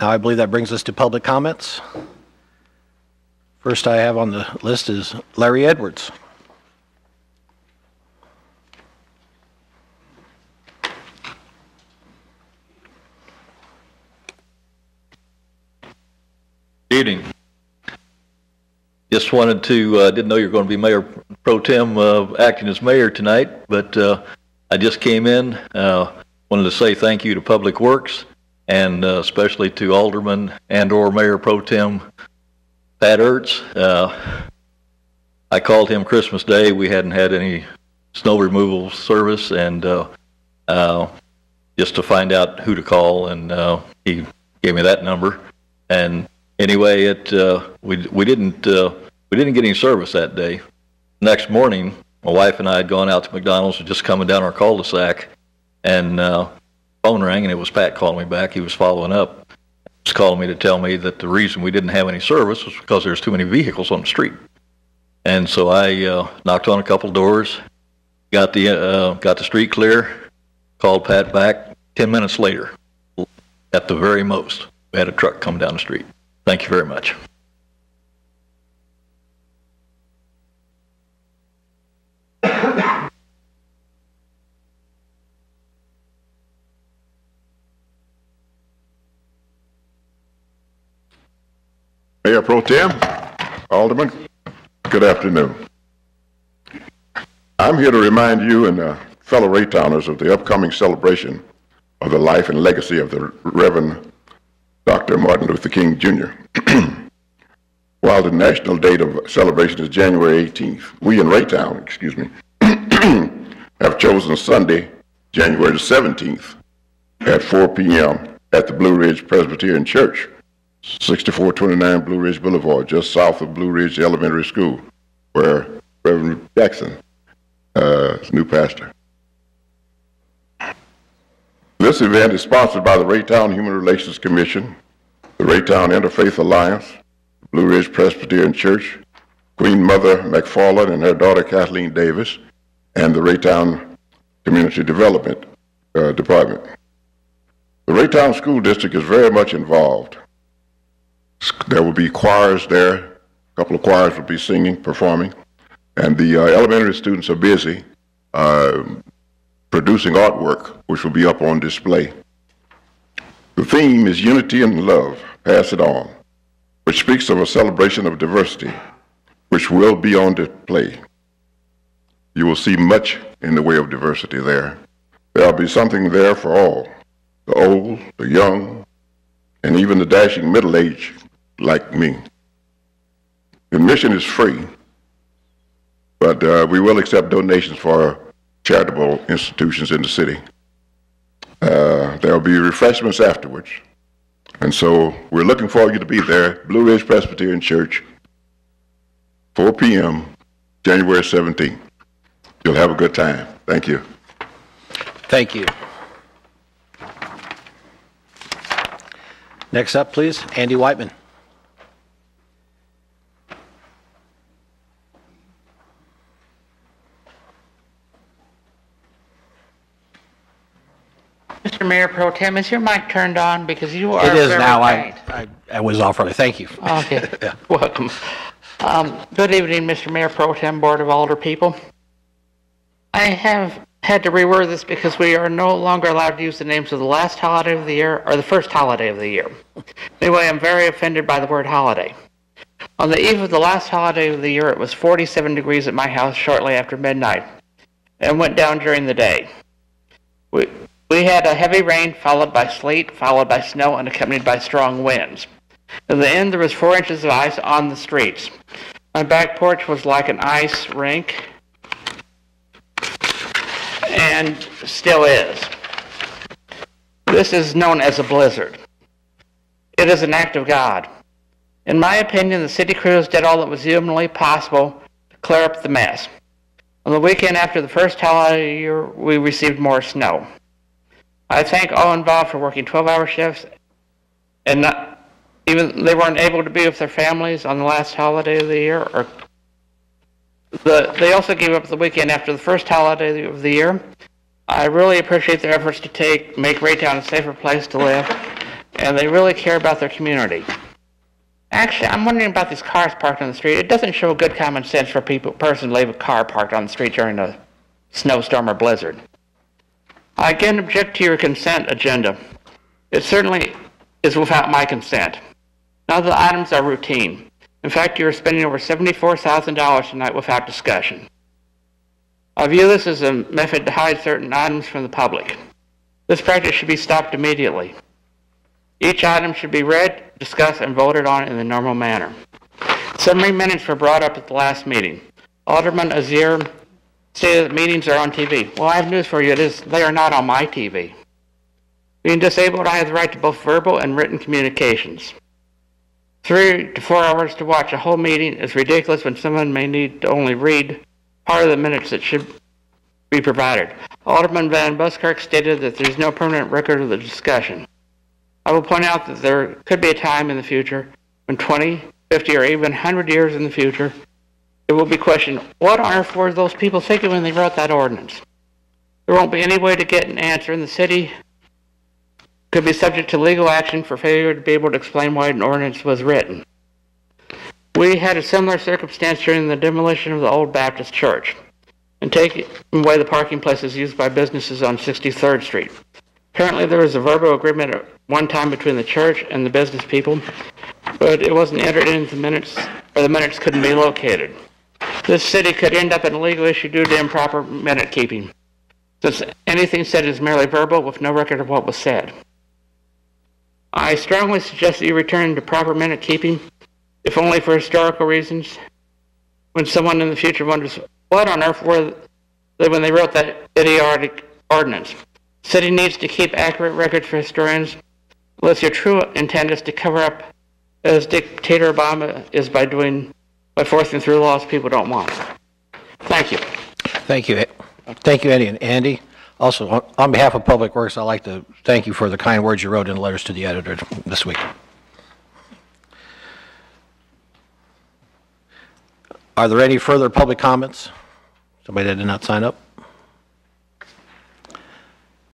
Now I believe that brings us to public comments. First I have on the list is Larry Edwards. Good evening. Just wanted to, didn't know you were going to be Mayor Pro Tem acting as mayor tonight, but I just came in, wanted to say thank you to Public Works and especially to Alderman and or Mayor Pro Tem Pat Ertz. I called him Christmas Day. We hadn't had any snow removal service, and just to find out who to call, and he gave me that number. And anyway, we didn't get any service that day. Next morning, my wife and I had gone out to McDonald's and just coming down our cul-de-sac, and phone rang, and it was Pat calling me back. He was following up. He was calling me to tell me that the reason we didn't have any service was because there's too many vehicles on the street. And so I knocked on a couple doors, got the street clear, called Pat back. 10 minutes later, at the very most, we had a truck come down the street. Thank you very much. Mayor Pro Tem, Alderman, good afternoon. I'm here to remind you and fellow Raytowners of the upcoming celebration of the life and legacy of the Reverend Dr. Martin Luther King, Jr. While the national date of celebration is January 18th, we in Raytown, have chosen Sunday, January the 17th at 4 p.m. at the Blue Ridge Presbyterian Church, 6429 Blue Ridge Boulevard, just south of Blue Ridge Elementary School, where Reverend Jackson is new pastor. This event is sponsored by the Raytown Human Relations Commission, the Raytown Interfaith Alliance, Blue Ridge Presbyterian Church, Queen Mother McFarland and her daughter Kathleen Davis, and the Raytown Community Development Department. The Raytown School District is very much involved. There will be choirs there. A couple of choirs will be singing, performing, and the elementary students are busy producing artwork, which will be up on display. The theme is Unity and Love, Pass It On, which speaks of a celebration of diversity, which will be on display. You will see much in the way of diversity there. There'll be something there for all, the old, the young, and even the dashing middle-aged like me. Admission is free, but we will accept donations for charitable institutions in the city. There will be refreshments afterwards. And so we're looking for you to be there, Blue Ridge Presbyterian Church, 4 p.m., January 17th. You'll have a good time. Thank you. Thank you. Next up, please, Andy Whiteman. Mr. Mayor Pro Tem, is your mic turned on? Because you are It is very now. faint. I was off early. Thank you. Okay. Yeah. Welcome. Good evening, Mr. Mayor Pro Tem, Board of Alder people. I have had to reword this because we are no longer allowed to use the names of the last holiday of the year or the first holiday of the year. Anyway, I'm very offended by the word holiday. On the eve of the last holiday of the year, it was 47 degrees at my house shortly after midnight and went down during the day. We had a heavy rain followed by sleet, followed by snow, and accompanied by strong winds. In the end, there was 4 inches of ice on the streets. My back porch was like an ice rink, and still is. This is known as a blizzard. It is an act of God. In my opinion, the city crews did all that was humanly possible to clear up the mess. On the weekend after the first holiday year, we received more snow. I thank all involved for working 12-hour shifts, and even they weren't able to be with their families on the last holiday of the year. They also gave up the weekend after the first holiday of the year. I really appreciate their efforts to make Raytown a safer place to live, and they really care about their community. Actually, I'm wondering about these cars parked on the street. It doesn't show good common sense for a person to leave a car parked on the street during a snowstorm or blizzard. I again object to your consent agenda. It certainly is without my consent. None of the items are routine. In fact, you are spending over $74,000 tonight without discussion. I view this as a method to hide certain items from the public. This practice should be stopped immediately. Each item should be read, discussed, and voted on in the normal manner. Summary minutes were brought up at the last meeting. Alderman Azir stated that meetings are on TV. Well, I have news for you. They are not on my TV. Being disabled, I have the right to both verbal and written communications. 3 to 4 hours to watch a whole meeting is ridiculous when someone may need to only read part of the minutes that should be provided. Alderman Van Buskirk stated that there is no permanent record of the discussion. I will point out that there could be a time in the future when 20, 50, or even 100 years in the future, it will be questioned, what on earth were those people thinking when they wrote that ordinance? There won't be any way to get an answer, and the city could be subject to legal action for failure to be able to explain why an ordinance was written. We had a similar circumstance during the demolition of the old Baptist church and taking away the parking places used by businesses on 63rd Street. Apparently there was a verbal agreement at one time between the church and the business people, but it wasn't entered into the minutes, or the minutes couldn't be located. This city could end up in a legal issue due to improper minute keeping, since anything said is merely verbal with no record of what was said. I strongly suggest that you return to proper minute keeping, if only for historical reasons. When someone in the future wonders, what on earth were they when they wrote that idiotic ordinance? The city needs to keep accurate records for historians, unless your true intent is to cover up, as dictator Obama is by forcing through laws people don't want. Thank you. Thank you. Thank you, Andy. And Andy, also, on behalf of Public Works, I'd like to thank you for the kind words you wrote in letters to the editor this week. Are there any further public comments? Somebody that did not sign up?